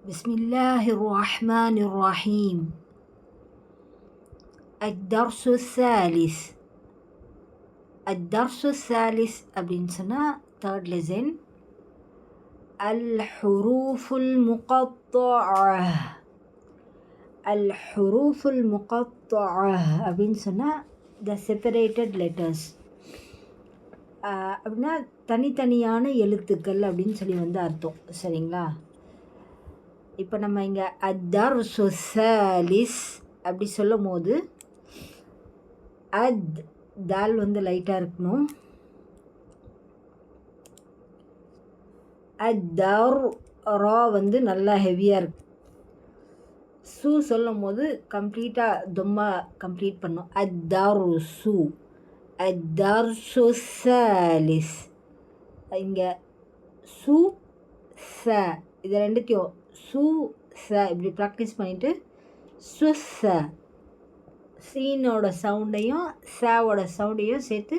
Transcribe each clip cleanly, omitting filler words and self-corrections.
بسم الله الرحمن الرحيم. الدرس الثالث. الدرس الثالث அப்படின்னு சொன்னால் third lesson الحروف المقطعة. الحروف المقطعة அப்படின்னு சொன்னால் the separated letters. அப்படின்னா தனித்தனியான எழுத்துக்கள் அப்படின்னு சொல்லி அர்த்தம். சரிங்களா? இப்போ நம்ம இங்கே அத்தர்சு சாலிஸ் அப்படி சொல்லும் போது தால் லைட்டாக இருக்கணும். அத்தர் ரா நல்லா ஹெவியாக இருக்கு. சொல்லும் போது கம்ப்ளீட்டாக தொம்மா கம்ப்ளீட் பண்ணும். அத்தர்சு சாலிஸ். இங்கே சு ச இது ரெண்டுத்தையும் இப்படி ப்ராக்டிஸ் பண்ணிவிட்டு சீனோட சவுண்டையும் சாவோட சவுண்டையும் சேர்த்து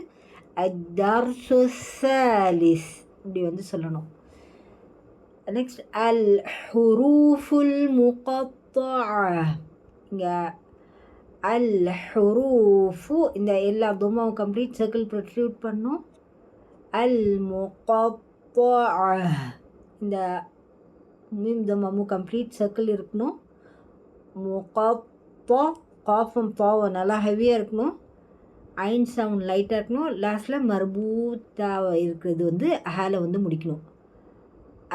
அத்தர்சு சாலிஸ் இப்படி சொல்லணும். நெக்ஸ்ட் அல் ஹுரூஃபுல் முகத்தஅ. இங்கே அல் ஹுரூஃபு இந்த எல்லா தும்மாவும் கம்ப்ளீட் சர்க்கிள் ப்ரொட்ரூட் பண்ணும். அல் முகத்தஅ இந்த மீம் தம்மாவும் கம்ப்ளீட் சர்க்கிள் இருக்கணும். முகத்த காஃபும் பாவம் நல்லா ஹெவியாக இருக்கணும். ஐன் சவுண்ட் லைட்டாக இருக்கணும். லாஸ்ட்டில் மர்பூத்தாக இருக்கிறது ஹேல முடிக்கணும்.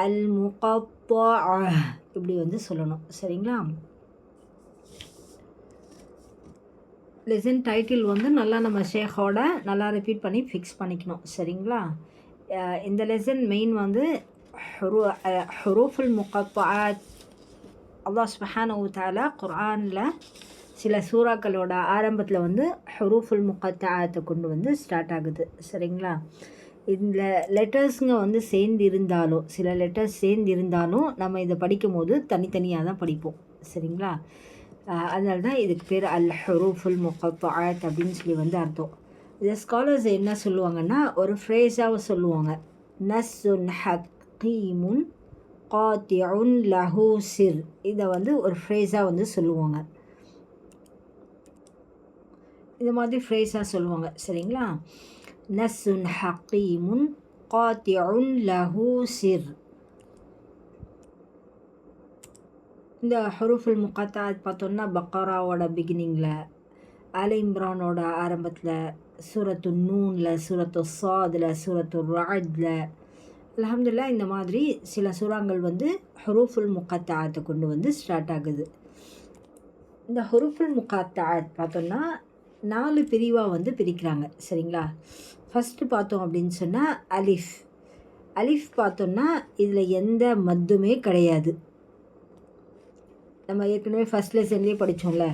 அல் முகத்தஅ இப்படி சொல்லணும். சரிங்களா? லெசன் டைட்டில் நல்லா நம்ம ஷேக்கோட நல்லா ரிப்பீட் பண்ணி ஃபிக்ஸ் பண்ணிக்கணும். சரிங்களா? இந்த லெசன் மெயின் ஹுரூஃபுல் முகத்தஅத். அல்லாஹ் சுப்ஹானஹு வ தஆலா குர்ஆனில் சில சூறாக்களோட ஆரம்பத்தில் ஹுரூஃபுல் முகத்தஅத்தை கொண்டு ஸ்டார்ட் ஆகுது. சரிங்களா? இந்த லெட்டர்ஸுங்க சேர்ந்து இருந்தாலும் சில லெட்டர்ஸ் சேர்ந்து இருந்தாலும் நம்ம இதை படிக்கும் போது தனித்தனியாக தான் படிப்போம். சரிங்களா? அதனால தான் இதுக்கு பேர் அல் ஹுரூஃபுல் முகத்தஅத் அப்படின்னு சொல்லி அர்த்தம். இதை ஸ்காலர்ஸ் என்ன சொல்லுவாங்கன்னா ஒரு ஃப்ரேஸாக சொல்லுவாங்க. நஸ்ஸுன் ஹக்கீமுன் காத்திஉன் லஹு சிர். இதை ஒரு ஃப்ரேஸாக சொல்லுவாங்க. இந்த மாதிரி ஃப்ரேஸாக சொல்லுவாங்க. சரிங்களா? நஸ்ஸுன் ஹக்கீமுன் காத்திஉன் லஹு சிர். இந்த ஹுரூஃபுல் முகத்தஅத் பார்த்தோன்னா பக்கராவோட பிகினிங்கில், ஆல இம்ரானோட ஆரம்பத்தில், சூரத்து நூனில், சூரத்து சாதில், சூரத்து ரஅதில், அல்ஹம்துலில்லாஹ் இந்த மாதிரி சில சூறாங்கள் ஹுரூஃபுல் முகத்தஅத்தை கொண்டு ஸ்டார்ட் ஆகுது. இந்த ஹுரூஃபுல் முகத்தஅத் பார்த்தோன்னா 4 பிரிவாக பிரிக்கிறாங்க. சரிங்களா? ஃபஸ்ட்டு பார்த்தோம் அப்படின்னு சொன்னால் அலிஃப். அலிஃப் பார்த்தோன்னா இதில் எந்த மத்துமே கிடையாது. நம்ம ஏற்கனவே ஃபஸ்ட் லெசன்லேயே படித்தோம்ல,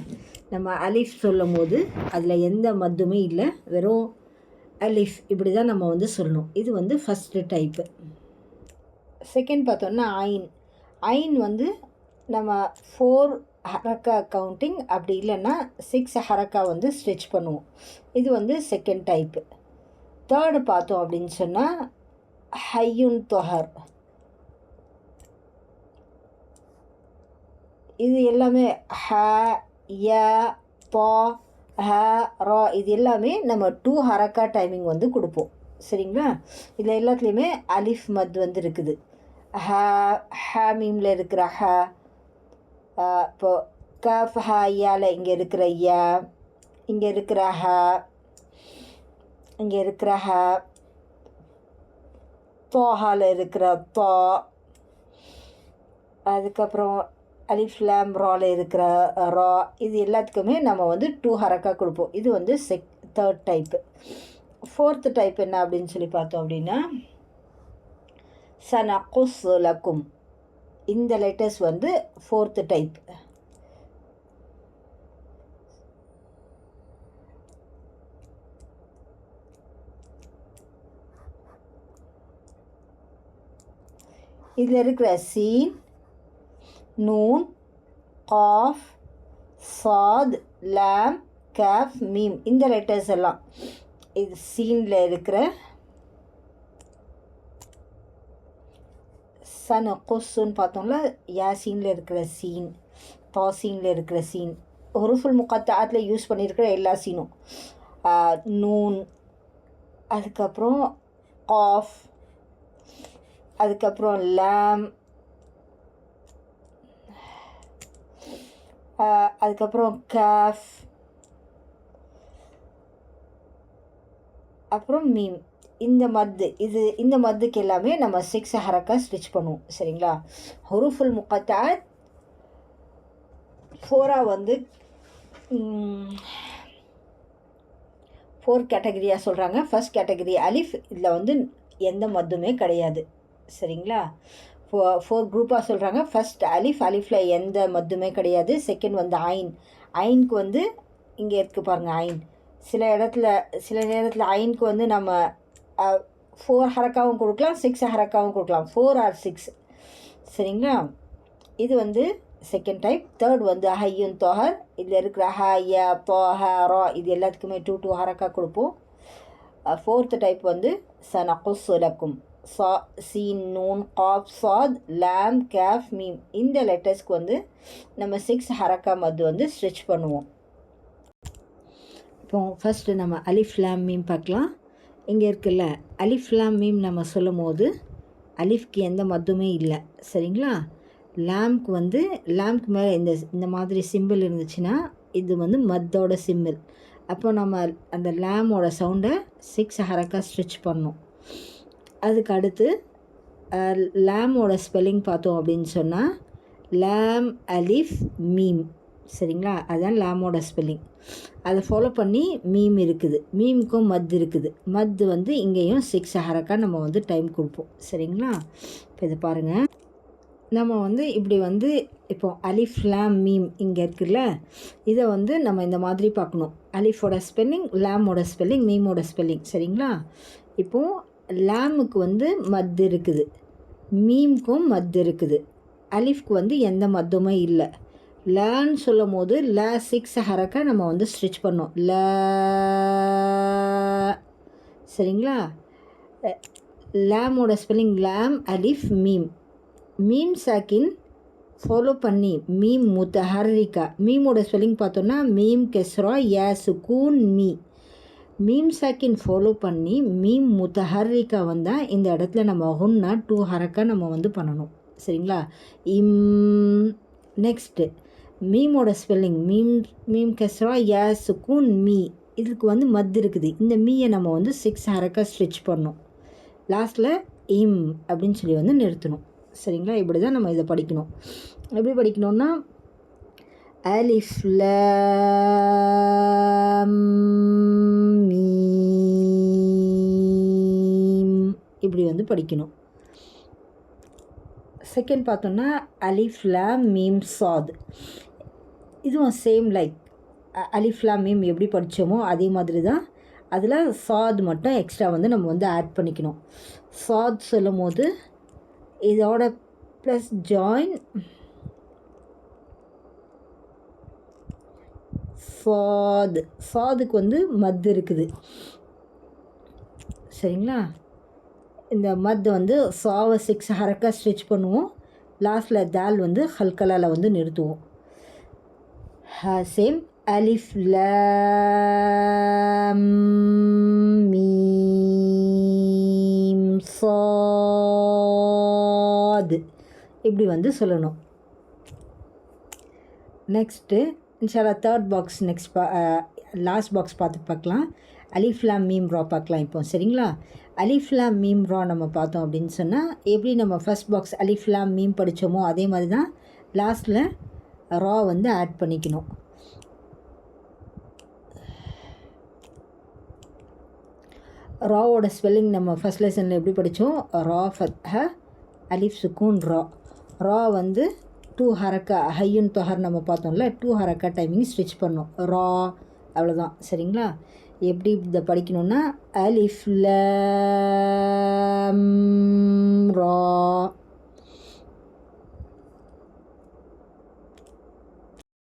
நம்ம அலிஃப் சொல்லும் போது அதில் எந்த மத்துமே இல்லை, வெறும் அலிஃப் இப்படி தான் நம்ம சொல்லணும். இது ஃபஸ்ட்டு டைப்பு. செகண்ட் பார்த்தோன்னா ஐன். ஐன் நம்ம 4 ஹரக்கா கவுண்டிங், அப்படி இல்லைன்னா 6 ஹரக்கா ஸ்ட்ரெச் பண்ணுவோம். இது செகண்ட் டைப்பு. தேர்டு பார்த்தோம் அப்படின்னு சொன்னால் ஹையுன் தொஹர். இது எல்லாமே ஹ ய பா ஹ ரா இது எல்லாமே நம்ம 2 ஹரக்கா டைமிங் கொடுப்போம். சரிங்களா? இதில் எல்லாத்துலேயுமே அலிஃப் மத் இருக்குது. ஹ மீமில் இருக்கிற ஹ, இப்போ கஃப் ஹ யால இங்கே இருக்கிற யா, இங்கே இருக்கிற ஹ, இங்கே இருக்கிற ஹ, தோஹால இருக்கிற தோ, அதுக்கப்புறம் அலிஃப் லாம் ரால இருக்கிற ரா, இது எல்லாத்துக்குமே நம்ம 2 ஹரக்கா கொடுப்போம். இது தேர்ட் டைப்பு. ஃபோர்த்து டைப் என்ன அப்படின்னு சொல்லி பார்த்தோம் அப்படின்னா சனகுஸ் லக்கும். இந்த லெட்டர்ஸ் ஃபோர்த்து டைப். இதில் இருக்கிற சீன், நூன், காஃப், சாத், லாம், காஃப், மீம் இந்த லெட்டர்ஸ் எல்லாம் இது சீனில் இருக்கிற சன கொசுன்னு பார்த்தோம்ல, யாசீனில் இருக்கிற சீன், தாசீனில் இருக்கிற சீன், ஹுரூஃபுல் முகத்தாத்தில் யூஸ் பண்ணியிருக்கிற எல்லா சீனும், நூன், அதுக்கப்புறம் காஃப், அதுக்கப்புறம் லாம், அதுக்கப்புறம் காஃப், அப்புறம் மீம். இந்த மத்துக்கு எல்லாமே நம்ம 6 ஹரக்கா ஸ்டிச் பண்ணுவோம். சரிங்களா? ஹுரூஃபுல் முகத்தாத் 4 வந்து 4 கேட்டகரியாக சொல்கிறாங்க. ஃபர்ஸ்ட் கேட்டகரி அலிஃப், இதில் வந்து எந்த மத்துமே கிடையாது. சரிங்களா? 4 குரூப்பாக சொல்கிறாங்க. ஃபர்ஸ்ட் அலிஃப், அலிஃபில் எந்த மத்துமே கிடையாது. செகண்ட் வந்து ஐன், ஐனுக்கு வந்து இங்கே இருக்குது பாருங்கள் ஐன். சில நேரத்தில் ஐனுக்கு வந்து நம்ம 4 ஹரக்காவும் கொடுக்கலாம், 6 ஹரக்காவும் கொடுக்கலாம், 4 or 6. சரிங்களா? இது வந்து செகண்ட் டைப். தேர்ட் வந்து ஹையுன் தொஹர், இதில் இருக்கிற ஹய தொஹ ரா இது எல்லாத்துக்குமே 2 ஹரக்கா கொடுப்போம். ஃபோர்த் டைப் வந்து சனகுஸ்ஸு லக்கும், சா சீன் நூன் காஃப் சாத் லாம் கேஃப் மீம். இந்த லெட்டர்ஸ்க்கு வந்து நம்ம 6 ஹரக்கா மத்து வந்து ஸ்ட்ரிச் பண்ணுவோம். இப்போ ஃபஸ்ட்டு நம்ம அலிஃப் லாம் மீம் பார்க்கலாம். இங்கே இருக்குல்ல, அலிஃப் லாம் மீம் நம்ம சொல்லும் போது அலிஃப்க்கு எந்த மத்துமே இல்லை. சரிங்களா? லாம்க்கு மேலே இந்த மாதிரி சிம்பிள் இருந்துச்சுன்னா இது வந்து மத்தோட சிம்பிள். அப்போ நம்ம அந்த லாமோட சவுண்டை 6 ஹரக்கா ஸ்ட்ரிச் பண்ணோம். அதுக்கு அடுத்து லாமோட ஸ்பெல்லிங் பார்த்தோம் அப்படின்னு சொன்னால் லாம் அலிஃப் மீம். சரிங்களா? அதுதான் லாமோட ஸ்பெல்லிங். அதை ஃபாலோ பண்ணி மீம் இருக்குது, மீமுக்கும் மத் இருக்குது. மத் வந்து இங்கேயும் 6 ஹரக்கா நம்ம வந்து டைம் கொடுப்போம். சரிங்களா? இப்போ இதை பாருங்கள், நம்ம வந்து இப்படி வந்து இப்போ அலிஃப் லாம் மீம் இங்கே இருக்குல்ல, இதை வந்து நம்ம இந்த மாதிரி பார்க்கணும். அலிஃபோட ஸ்பெல்லிங், லாமோட ஸ்பெல்லிங், மீமோட ஸ்பெல்லிங். சரிங்களா? இப்போது லாமுக்கு வந்து மத் இருக்குது, மீமுக்கும் மத் இருக்குது, அலிஃப்க்கு வந்து எந்த மத்துமே இல்லை. லான்னு சொல்லும் போது ல 6 ஹரக்கா நம்ம வந்து ஸ்டிச் பண்ணோம். ல. சரிங்களா? லாமோட ஸ்பெல்லிங் லாம் அலிஃப் மீம். மீம் சாக்கின் ஃபாலோ பண்ணி மீம் முத்தஹர்ரிகா. மீமோட ஸ்பெல்லிங் பார்த்தோன்னா மீம் கெஸ்ரா யா சுக்கூன் மீ. மீம் சாக்கின் ஃபாலோ பண்ணி மீம் முத்தஹர்ரிகா வந்தால் இந்த இடத்துல நம்ம ஹுன்னா 2 ஹரக்கா நம்ம வந்து பண்ணணும். சரிங்களா? நெக்ஸ்ட்டு மீமோட ஸ்பெல்லிங் மீம் கெஸ்ரா யா சுக்கூன் மீ. இதுக்கு வந்து மத் இருக்குது. இந்த மீயை நம்ம வந்து 6 ஹரக்கா ஸ்ட்ரிச் பண்ணோம். லாஸ்ட்டில் இம் அப்படின்னு சொல்லி வந்து நிறுத்தணும். சரிங்களா? இப்படி தான் நம்ம இதை படிக்கணும். எப்படி படிக்கணும்னா அலிஃப் லாம் மீம் இப்படி வந்து படிக்கணும். செகண்ட் பார்த்தோன்னா அலிஃப் லாம் மீம் சாத். இதுவும் சேம் லைக் அலிஃப் லாம் மீம் எப்படி படித்தோமோ அதே மாதிரி தான். அதில் சாத் மட்டும் எக்ஸ்ட்ரா வந்து நம்ம வந்து ஆட் பண்ணிக்கணும். சாத் சொல்லும் போது இதோட ப்ளஸ் ஜாயின் சாதுக்கு வந்து மத் இருக்குது. சரிங்களா? இந்த மத் வந்து சாவை 6 ஹரக்கா ஸ்ட்ரிச் பண்ணுவோம். லாஸ்ட்டில் தால் வந்து ஹல்கலால் வந்து நிறுத்துவோம். சேம் அலிஃப் லாம் மீம் சாத் இப்படி வந்து சொல்லணும். நெக்ஸ்ட்டு இன்ஷால்லா தேர்ட் பாக்ஸ் லாஸ்ட் பாக்ஸ் பார்க்கலாம். அலிஃப் லாம் மீம் ரா பார்க்கலாம் இப்போ. சரிங்களா? அலிஃப் லாம் மீம் ரா நம்ம பார்த்தோம் அப்படின்னு சொன்னால் எப்படி நம்ம ஃபஸ்ட் பாக்ஸ் அலிஃப் லாம் மீம் படித்தோமோ அதே மாதிரி தான் லாஸ்ட்டில் ரா வந்து ஆட் பண்ணிக்கணும். ராவோட ஸ்பெல்லிங் நம்ம ஃபஸ்ட் லெசனில் எப்படி படித்தோம்? ரா ஃபத்ஹ அலிஃப் சுக்கூன் ரா. ரா வந்து 2 ஹரக்கா ஹையுன் தொஹர் நம்ம பார்த்தோம்ல, 2 ஹரக்கா டைமிங் ஸ்டிச் பண்ணோம். ரா அவ்வளோதான். சரிங்களா? எப்படி இதை படிக்கணும்னா அலிஃப் லாம் ரா